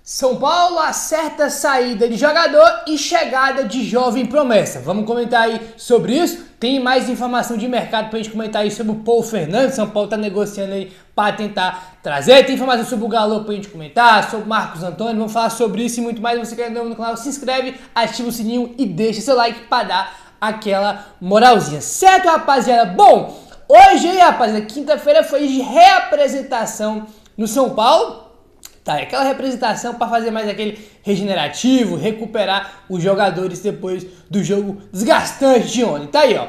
São Paulo acerta saída de jogador e chegada de jovem promessa. Vamos comentar aí sobre isso? Tem mais informação de mercado pra gente comentar aí sobre o Paulo Fernandes. São Paulo tá negociando aí para tentar trazer. Tem informação sobre o Galo pra gente comentar, sobre o Marcos Antônio. Vamos falar sobre isso e muito mais. Você que é novo no canal, se inscreve, ativa o sininho e deixa seu like para dar aquela moralzinha. Certo, rapaziada? Bom, hoje aí, rapaziada, quinta-feira foi de reapresentação no São Paulo. Tá, é aquela representação para fazer mais aquele regenerativo, recuperar os jogadores depois do jogo desgastante de ontem. Tá aí, ó.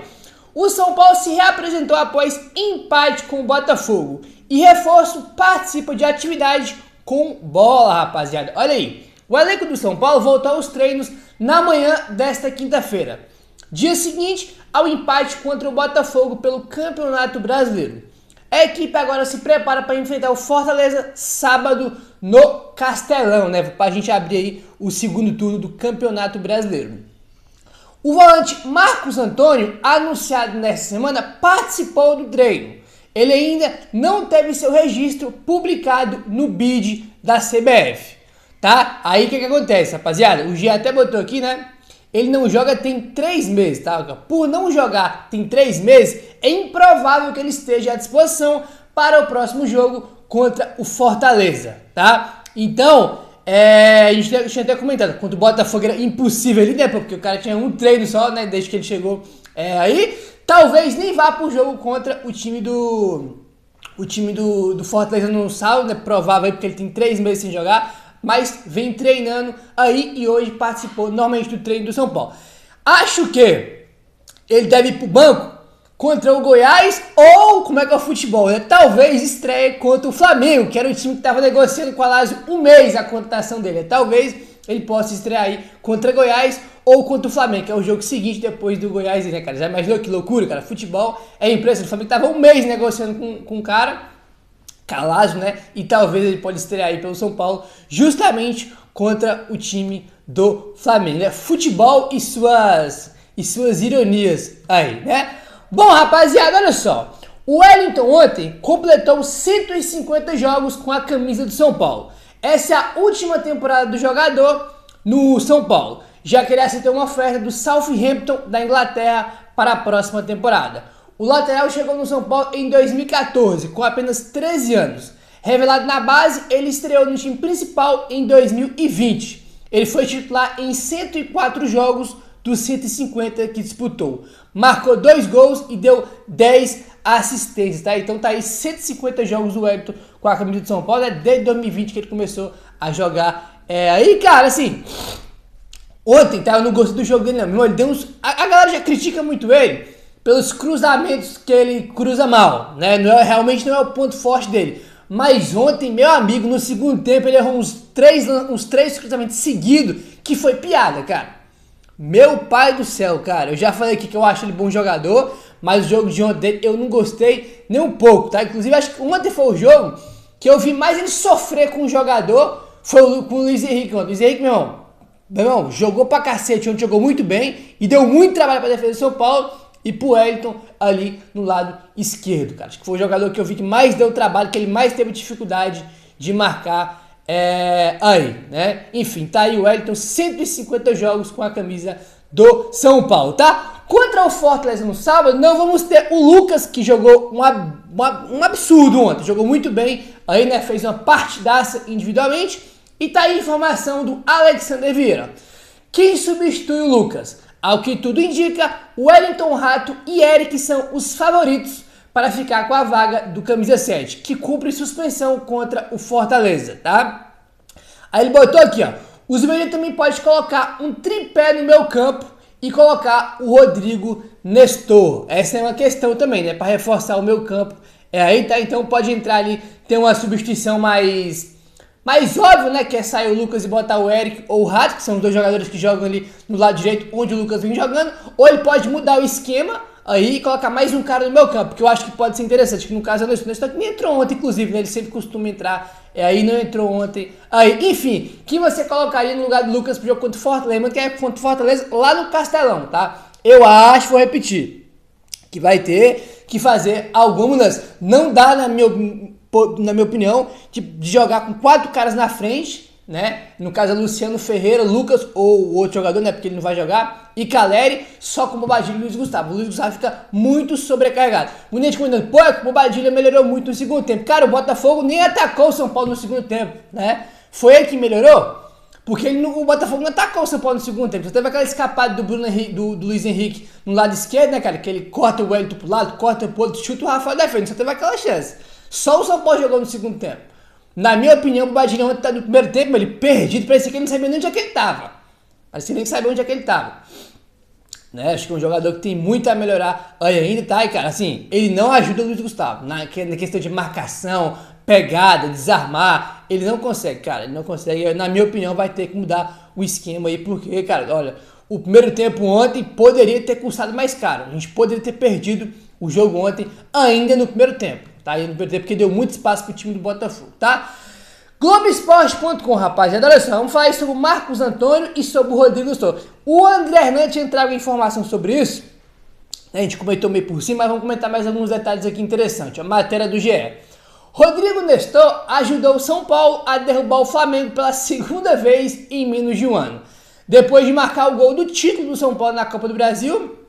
O São Paulo se reapresentou após empate com o Botafogo. E reforço participa de atividade com bola, rapaziada. Olha aí. O elenco do São Paulo voltou aos treinos na manhã desta quinta-feira. Dia seguinte ao empate contra o Botafogo pelo Campeonato Brasileiro. A equipe agora se prepara para enfrentar o Fortaleza sábado no Castelão, né? Para a gente abrir aí o segundo turno do Campeonato Brasileiro. O volante Marcos Antônio, anunciado nesta semana, participou do treino. Ele ainda não teve seu registro publicado no BID da CBF, tá? Aí o que acontece, rapaziada? O G até botou aqui, né? Ele não joga tem 3 meses, tá? Por não jogar tem 3 meses, é improvável que ele esteja à disposição para o próximo jogo contra o Fortaleza, tá? Então, a gente tinha até comentado, contra o Botafogo era impossível ali, né? Porque o cara tinha um treino só, né? Desde que ele chegou aí. Talvez nem vá pro jogo contra o time do Fortaleza no sábado, né? Provável aí, porque ele tem 3 meses sem jogar. Mas vem treinando aí e hoje participou normalmente do treino do São Paulo. Acho que ele deve ir pro banco contra o Goiás ou, como é que é o futebol, né? Talvez estreie contra o Flamengo, que era o time que estava negociando com a Lazio um mês a contratação dele. Talvez ele possa estrear aí contra Goiás ou contra o Flamengo, que é o jogo seguinte depois do Goiás, né, cara? Já imaginou que loucura, cara? Futebol é impressionante. O Flamengo estava um mês negociando com o cara. Calazzo, né? E talvez ele pode estrear aí pelo São Paulo justamente contra o time do Flamengo, né? Futebol e suas ironias aí, né? Bom, rapaziada, olha só. O Wellington ontem completou 150 jogos com a camisa do São Paulo. Essa é a última temporada do jogador no São Paulo, já que ele aceitou uma oferta do Southampton da Inglaterra para a próxima temporada. O lateral chegou no São Paulo em 2014, com apenas 13 anos. Revelado na base, ele estreou no time principal em 2020. Ele foi titular em 104 jogos dos 150 que disputou. Marcou 2 gols e deu 10 assistências, tá? Então tá aí 150 jogos do Wellington com a camisa do São Paulo, desde 2020 que ele começou a jogar. Aí, cara, assim, ontem, tá? Eu não gostei do jogo dele, não. Meu, ele deu uns... A galera já critica muito ele pelos cruzamentos que ele cruza mal, né? Realmente não é o ponto forte dele. Mas ontem, meu amigo, no segundo tempo, ele errou uns três cruzamentos seguidos, que foi piada, cara. Meu pai do céu, cara. Eu já falei aqui que eu acho ele bom jogador, mas o jogo de ontem eu não gostei nem um pouco, tá? Inclusive, acho que ontem foi o jogo que eu vi mais ele sofrer com o jogador, foi com o Luiz Henrique ontem. Luiz Henrique, meu irmão, jogou pra cacete ontem, jogou muito bem e deu muito trabalho pra defesa do São Paulo. E pro Wellington ali no lado esquerdo, cara. Acho que foi o jogador que eu vi que mais deu trabalho, que ele mais teve dificuldade de marcar aí, né? Enfim, tá aí o Wellington, 150 jogos com a camisa do São Paulo, tá? Contra o Fortaleza no sábado, não vamos ter o Lucas, que jogou um absurdo ontem. Jogou muito bem, aí, né? Fez uma partidaça individualmente. E tá aí a informação do Alexander Vieira. Quem substitui o Lucas? Ao que tudo indica, Wellington Rato e Eric são os favoritos para ficar com a vaga do camisa 7, que cumpre suspensão contra o Fortaleza, tá? Aí ele botou aqui, ó, o Zubeldia também pode colocar um tripé no meu campo e colocar o Rodrigo Nestor. Essa é uma questão também, né, para reforçar o meu campo. Aí tá, então pode entrar ali, ter uma substituição mais óbvio, né, que é sair o Lucas e botar o Eric ou o Rato, que são os dois jogadores que jogam ali no lado direito, onde o Lucas vem jogando, ou ele pode mudar o esquema aí e colocar mais um cara no meu campo, que eu acho que pode ser interessante, que no caso é o Nestor, que nem entrou ontem, inclusive, né, ele sempre costuma entrar, aí não entrou ontem, aí, enfim, que você colocaria no lugar do Lucas pro jogo contra o Fortaleza, que é contra o Fortaleza lá no Castelão, tá? Eu acho, vou repetir, que vai ter que fazer alguma mudança. Não dá, na minha opinião, de jogar com 4 caras na frente né? No caso é Luciano Ferreira, Lucas ou o outro jogador, né? Porque ele não vai jogar, e Caleri, só com o Bobadilha e Luiz Gustavo. O Luiz Gustavo fica muito sobrecarregado. Muita gente comentando, pô, o Bobadilha melhorou muito no segundo tempo. Cara, o Botafogo nem atacou o São Paulo no segundo tempo, né? Foi ele que melhorou? Porque o Botafogo não atacou o São Paulo no segundo tempo. Só teve aquela escapada do Bruno Henrique, do Luiz Henrique no lado esquerdo, né, cara? Que ele corta o Wellington pro lado, corta pro outro, chuta o Rafael da frente. Só teve aquela chance. Só o São Paulo jogou no segundo tempo. Na minha opinião, o Bobadilha ontem tá no primeiro tempo, ele perdido, parecia que ele não sabia nem onde é que ele tava. Parecia nem saber onde é que ele tava. Né? Acho que é um jogador que tem muito a melhorar aí ainda, tá? E, cara, assim, ele não ajuda o Luiz Gustavo na questão de marcação, pegada, desarmar. Ele não consegue, cara. Ele não consegue. Na minha opinião, vai ter que mudar o esquema aí, porque, cara, olha, o primeiro tempo ontem poderia ter custado mais caro. A gente poderia ter perdido o jogo ontem, ainda no primeiro tempo, tá? Ainda no primeiro tempo, porque deu muito espaço pro time do Botafogo, tá? Globoesporte.com, rapaziada, olha só, vamos falar aí sobre o Marcos Antônio e sobre o Rodrigo Nestor. O André Hernandes entrava informação sobre isso, a gente comentou meio por cima, mas vamos comentar mais alguns detalhes aqui interessantes. A matéria do GE. Rodrigo Nestor ajudou o São Paulo a derrubar o Flamengo pela segunda vez em menos de um ano. Depois de marcar o gol do título do São Paulo na Copa do Brasil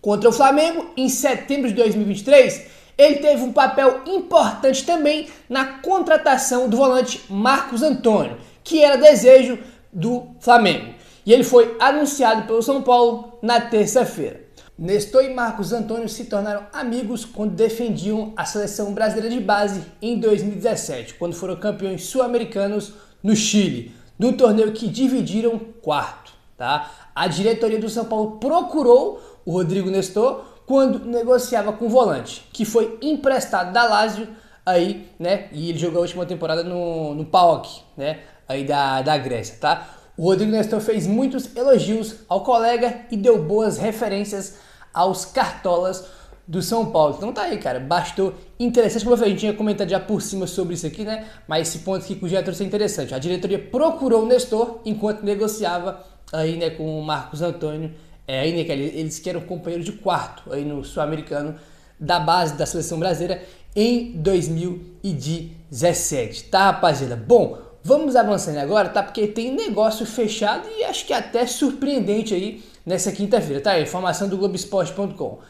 contra o Flamengo em setembro de 2023, ele teve um papel importante também na contratação do volante Marcos Antônio, que era desejo do Flamengo. E ele foi anunciado pelo São Paulo na terça-feira. Nestor e Marcos Antônio se tornaram amigos quando defendiam a seleção brasileira de base em 2017, quando foram campeões sul-americanos no Chile, no torneio que dividiram quarto. Tá? A diretoria do São Paulo procurou o Rodrigo Nestor quando negociava com o volante, que foi emprestado da Lazio aí, né? E ele jogou a última temporada no PAOK, né? Aí da Grécia, tá? O Rodrigo Nestor fez muitos elogios ao colega e deu boas referências aos cartolas do São Paulo. Então tá aí, cara, bastou interessante. Como eu falei, a gente tinha comentado já por cima sobre isso aqui, né? Mas esse ponto aqui que o Gé trouxe é interessante. A diretoria procurou o Nestor enquanto negociava aí, né, com o Marcos Antônio. Aí, né, eles que eram companheiros de quarto aí no Sul-Americano da base da seleção brasileira em 2017, tá, rapaziada? Bom, vamos avançando agora, tá? Porque tem negócio fechado e acho que até surpreendente aí nessa quinta-feira, tá? Informação do Globoesporte.com.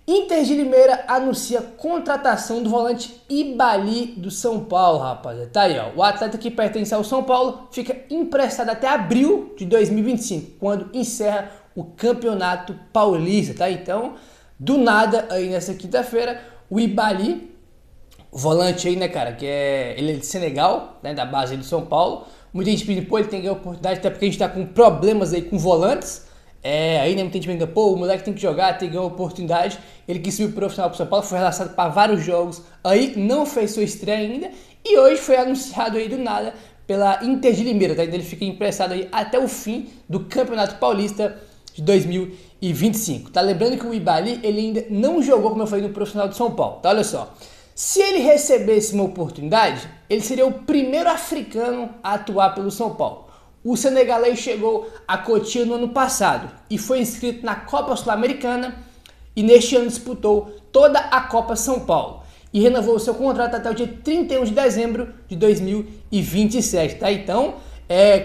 Inter de Limeira anuncia contratação do volante Ibali do São Paulo, rapaziada. Tá aí, ó. O atleta que pertence ao São Paulo fica emprestado até abril de 2025, quando encerra o Campeonato Paulista, tá? Então, do nada, aí nessa quinta-feira, o Ibali, o volante aí, né, cara, ele é de Senegal, né, da base do São Paulo. Muita gente pedindo, pô, ele tem que ganhar oportunidade, até porque a gente tá com problemas aí com volantes. Aí, né, muita gente pedindo, pô, o moleque tem que jogar, tem que ganhar oportunidade. Ele quis subir profissional pro São Paulo, foi relacionado para vários jogos, aí não fez sua estreia ainda, e hoje foi anunciado aí do nada pela Inter de Limeira, tá? Então ele fica emprestado aí até o fim do Campeonato Paulista de 2025, tá? Lembrando que o Ibali, ele ainda não jogou, como eu falei, no profissional de São Paulo, tá? Olha só, se ele recebesse uma oportunidade, ele seria o primeiro africano a atuar pelo São Paulo. O senegalês chegou a Cotia no ano passado e foi inscrito na Copa Sul-Americana e neste ano disputou toda a Copa São Paulo e renovou seu contrato até o dia 31 de dezembro de 2027, tá? Então,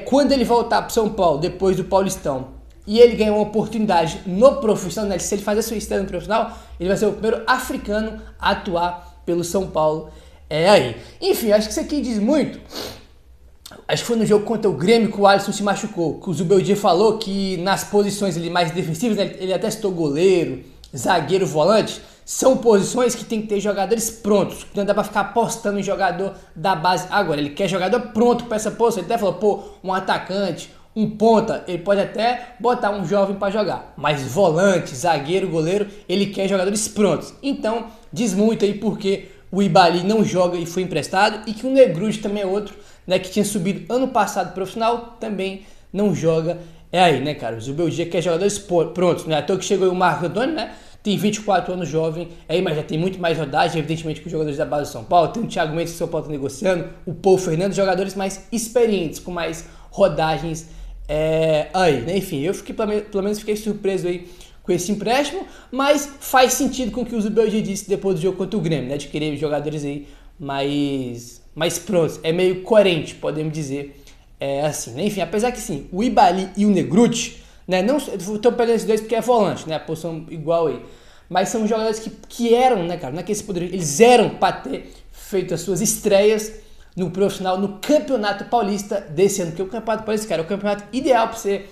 quando ele voltar para São Paulo, depois do Paulistão, e ele ganhar uma oportunidade no profissional, né? Se ele fazer sua estreia no profissional, ele vai ser o primeiro africano a atuar pelo São Paulo. Aí. Enfim, acho que isso aqui diz muito. Acho que foi no jogo contra o Grêmio que o Alisson se machucou, que o Zubeldia falou que nas posições ali mais defensivas, né? Ele até citou goleiro, zagueiro, volante, são posições que tem que ter jogadores prontos, não dá pra ficar apostando em jogador da base agora. Ele quer jogador pronto para essa posição. Ele até falou, pô, um atacante, um ponta, ele pode até botar um jovem para jogar, mas volante, zagueiro, goleiro, ele quer jogadores prontos. Então, diz muito aí porque o Ibali não joga e foi emprestado, e que o Negrude também é outro, né, que tinha subido ano passado profissional, também não joga. Aí, né, cara, o Zubeldia quer jogadores prontos, né? À toa que chegou aí o Marcos Antônio, né? Tem 24 anos, jovem, mas já tem muito mais rodagem, evidentemente, com os jogadores da base do São Paulo. Tem o Thiago Mendes que o São Paulo está negociando, o Paul Fernandes, jogadores mais experientes, com mais rodagens. Né? Enfim, eu fiquei, pelo menos fiquei surpreso aí com esse empréstimo, mas faz sentido com o que o Zubeldia disse depois do jogo contra o Grêmio, né? De querer jogadores aí mais prontos. É meio coerente, podemos dizer, assim, né? Enfim, apesar que sim, o Ibali e o Negruti, né? Não estou pegando esses dois porque é volante, né? A posição igual aí. Mas são jogadores que eram, né, cara? Não é que eles eram para ter feito as suas estreias no profissional, no Campeonato Paulista desse ano. Porque o Campeonato Paulista, cara, é o campeonato ideal para você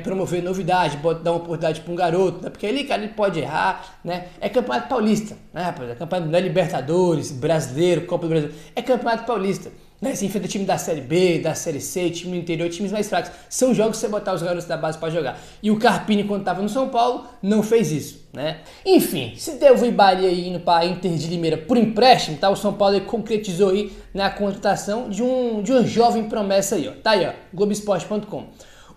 promover novidade, dar uma oportunidade para um garoto, né? Porque ali, cara, ele pode errar, né? É Campeonato Paulista, né, rapaz? É campeonato da Libertadores, Brasileiro, Copa do Brasil. É Campeonato Paulista. Né, você enfrenta time da Série B, da Série C, time do interior, times mais fracos. São jogos que você botar os garotos da base para jogar. E o Carpini, quando estava no São Paulo, não fez isso, né? Enfim, se teve o Ibali aí indo para a Inter de Limeira por empréstimo, tá? O São Paulo aí concretizou aí, né, a contratação de uma jovem promessa aí, ó. Tá aí, ó, Globoesporte.com.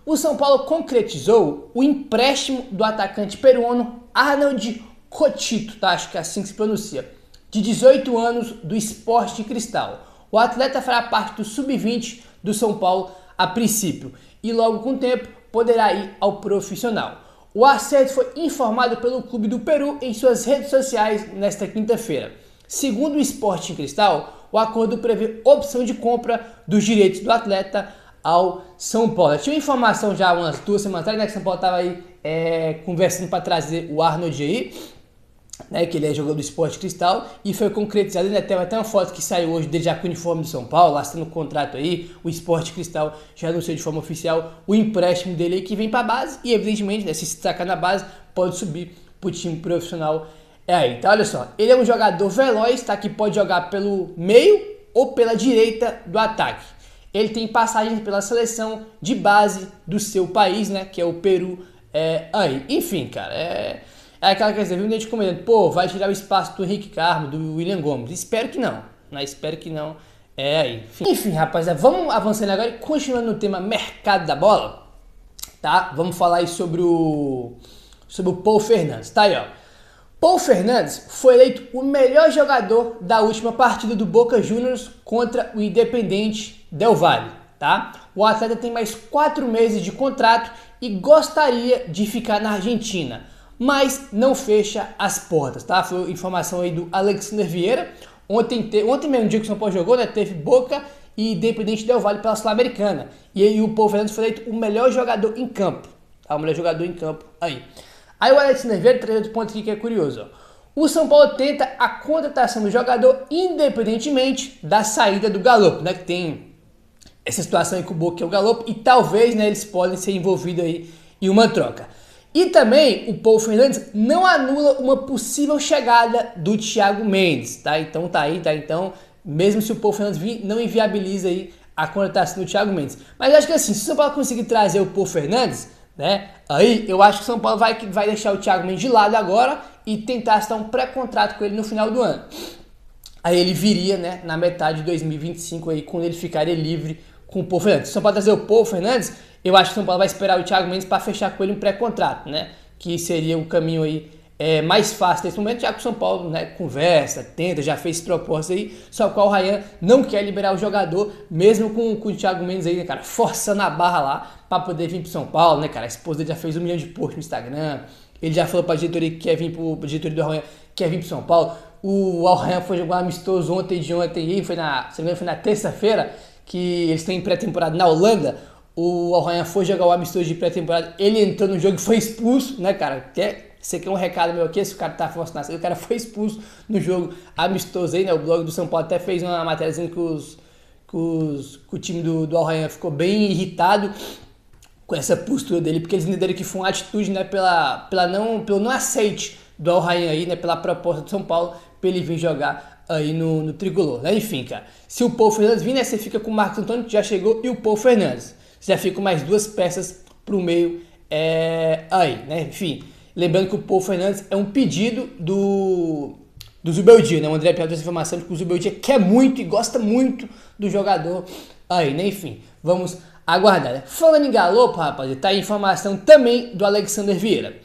O São Paulo concretizou o empréstimo do atacante peruano Arnold Cotito, tá? Acho que é assim que se pronuncia. De 18 anos, do Sporting Cristal. O atleta fará parte do sub-20 do São Paulo a princípio e logo com o tempo poderá ir ao profissional. O acerto foi informado pelo clube do Peru em suas redes sociais nesta quinta-feira. Segundo o Sporting Cristal, o acordo prevê opção de compra dos direitos do atleta ao São Paulo. Eu tinha uma informação já umas 2 semanas atrás, né, que o São Paulo estava aí conversando para trazer o Arnold aí, né, que ele é jogador do Sport Cristal, e foi concretizado, né, tem até uma foto que saiu hoje dele já com o uniforme do São Paulo, assinando o contrato aí, o Sport Cristal já anunciou de forma oficial o empréstimo dele aí, que vem para a base, e evidentemente, né, se destacar na base, pode subir para o time profissional aí. Então olha só, ele é um jogador veloz, tá, que pode jogar pelo meio ou pela direita do ataque. Ele tem passagem pela seleção de base do seu país, né, que é o Peru, aí. Enfim, cara, é aquela que você viu, a gente comentando, pô, vai tirar o espaço do Henrique Carmo, do William Gomes. Espero que não, né? Espero que não. Aí. Enfim, rapaziada, vamos avançando agora e continuando no tema mercado da bola, tá? Vamos falar aí sobre o Paul Fernandes, tá aí, ó. Paul Fernandes foi eleito o melhor jogador da última partida do Boca Juniors contra o Independiente Del Valle, tá? O atleta tem mais 4 meses de contrato e gostaria de ficar na Argentina, mas não fecha as portas, tá? Foi informação aí do Alexander Vieira. Ontem mesmo, dia que o São Paulo jogou, né? Teve Boca e Independente Del Valle pela Sul-Americana. E aí o Paul Fernandes foi eleito o melhor jogador em campo, tá? O melhor jogador em campo aí. Aí o Alexander Vieira traz outro ponto aqui que é curioso, ó. O São Paulo tenta a contratação do jogador independentemente da saída do Galopo, né? Que tem essa situação aí com o Boca, que é o Galopo, e talvez, né, eles podem ser envolvidos aí em uma troca. E também o Paul Fernandes não anula uma possível chegada do Thiago Mendes, tá? Então tá aí, tá? Então, mesmo se o Paul Fernandes vir, não inviabiliza aí a contratação do Thiago Mendes. Mas eu acho que assim, se o São Paulo conseguir trazer o Paul Fernandes, né? Aí eu acho que o São Paulo vai deixar o Thiago Mendes de lado agora e tentar assinar um pré-contrato com ele no final do ano. Aí ele viria, né, na metade de 2025 aí, quando ele ficaria livre com o Paul Fernandes. Se o São Paulo trazer o Paul Fernandes, eu acho que o São Paulo vai esperar o Thiago Mendes para fechar com ele um pré-contrato, né? Que seria o caminho aí mais fácil nesse momento, já que o São Paulo, né, conversa, tenta, já fez proposta aí, só que o Ryan não quer liberar o jogador, mesmo com o Thiago Mendes aí, né, cara, forçando a barra lá para poder vir pro São Paulo, né, cara? A esposa dele já fez 1 milhão de posts no Instagram, ele já falou pra diretoria que quer vir pra diretoria do Ryan, quer vir pro São Paulo. O Ryan foi jogar um amistoso ontem aí, se não me engano, foi na terça-feira, que eles estão em pré-temporada na Holanda. O Ryan foi jogar o amistoso de pré-temporada, ele entrou no jogo e foi expulso, né, cara? Você quer um recado meu aqui, se o cara tá forçando, o cara foi expulso no jogo amistoso aí, né? O blog do São Paulo até fez uma matéria dizendo que o time do Ryan ficou bem irritado com essa postura dele, porque eles entenderam que foi uma atitude, né, pelo não aceite do Al-Rayyan aí, né, pela proposta do São Paulo, pra ele vir jogar aí no Tricolor, né? Enfim, cara, se o Paul Fernandes vir, né, você fica com o Marcos Antônio, que já chegou, e o Paul Fernandes. Você já fica com mais 2 peças pro meio aí, né? Enfim, lembrando que o Paul Fernandes é um pedido do Zubeldia, né? O André Piazza essa informação de que o Zubeldia quer muito e gosta muito do jogador aí, né? Enfim, vamos aguardar, né? Falando em Galopo, rapaz, tá aí informação também do Alexander Vieira.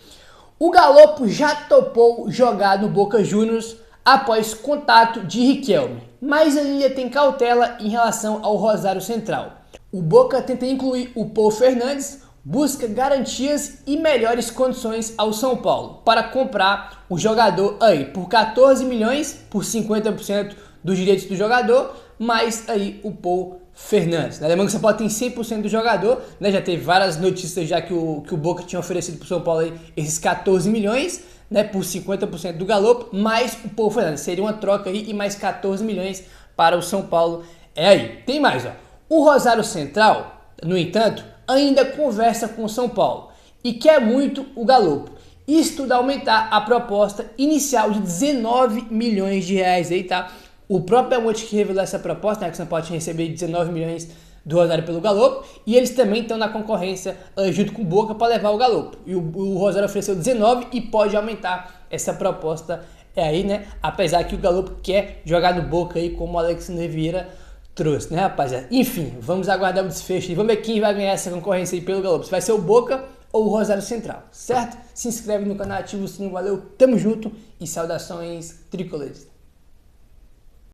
O Galopo já topou jogar no Boca Juniors após contato de Riquelme, mas ainda tem cautela em relação ao Rosário Central. O Boca tenta incluir o Paul Fernandes, busca garantias e melhores condições ao São Paulo para comprar o jogador aí por 14 milhões, por 50% dos direitos do jogador, mais aí o Paul Fernandes. Lembrando que o São Paulo tem 100% do jogador, né? Já teve várias notícias já que o Boca tinha oferecido para o São Paulo aí esses 14 milhões, né? Por 50% do Galopo, mais o Paul Fernandes. Seria uma troca aí e mais 14 milhões para o São Paulo. É aí. Tem mais, ó. O Rosário Central, no entanto, ainda conversa com o São Paulo e quer muito o Galopo. Isso tudo aumentar a proposta inicial de 19 milhões de reais aí, tá? O próprio Belmonte que revelou essa proposta, né, que o São Paulo tinha recebido 19 milhões do Rosário pelo Galopo, e eles também estão na concorrência junto com o Boca para levar o Galopo. E o Rosário ofereceu 19 e pode aumentar essa proposta aí, né? Apesar que o Galopo quer jogar no Boca aí, como o Alexandre Vieira trouxe, né, rapaziada? Enfim, vamos aguardar o desfecho e vamos ver quem vai ganhar essa concorrência aí pelo Galopo. Se vai ser o Boca ou o Rosário Central, certo? Se inscreve no canal, ativa o sininho, valeu, tamo junto e saudações tricolores.